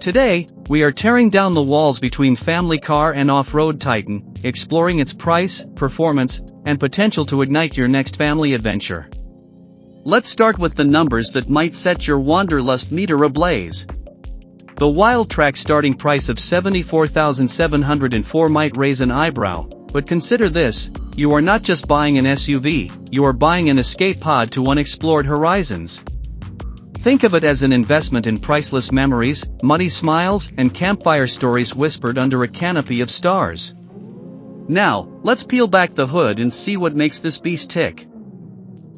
Today, we are tearing down the walls between family car and off-road titan, exploring its price, performance, and potential to ignite your next family adventure. Let's start with the numbers that might set your wanderlust meter ablaze. The Wildtrak starting price of $74,704 might raise an eyebrow, but consider this: you are not just buying an SUV, you are buying an escape pod to unexplored horizons. Think of it as an investment in priceless memories, muddy smiles, and campfire stories whispered under a canopy of stars. Now, let's peel back the hood and see what makes this beast tick.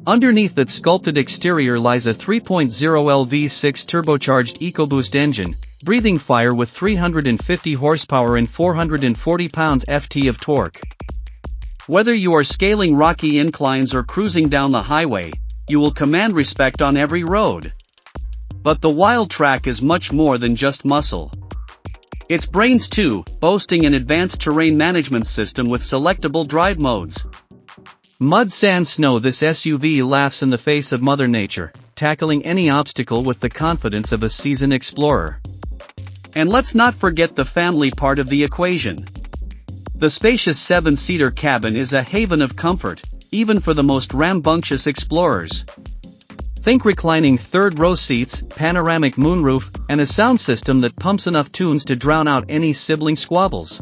Underneath that sculpted exterior lies a 3.0L V6 turbocharged EcoBoost engine, breathing fire with 350 horsepower and 440 pounds-ft of torque. Whether you are scaling rocky inclines or cruising down the highway, you will command respect on every road. But the Wildtrak is much more than just muscle. It's brains too, boasting an advanced terrain management system with selectable drive modes. Mud, sand, snow. This SUV laughs in the face of Mother Nature, tackling any obstacle with the confidence of a seasoned explorer. And let's not forget the family part of the equation. The spacious 7-seater cabin is a haven of comfort, even for the most rambunctious explorers. Think reclining third-row seats, panoramic moonroof, and a sound system that pumps enough tunes to drown out any sibling squabbles.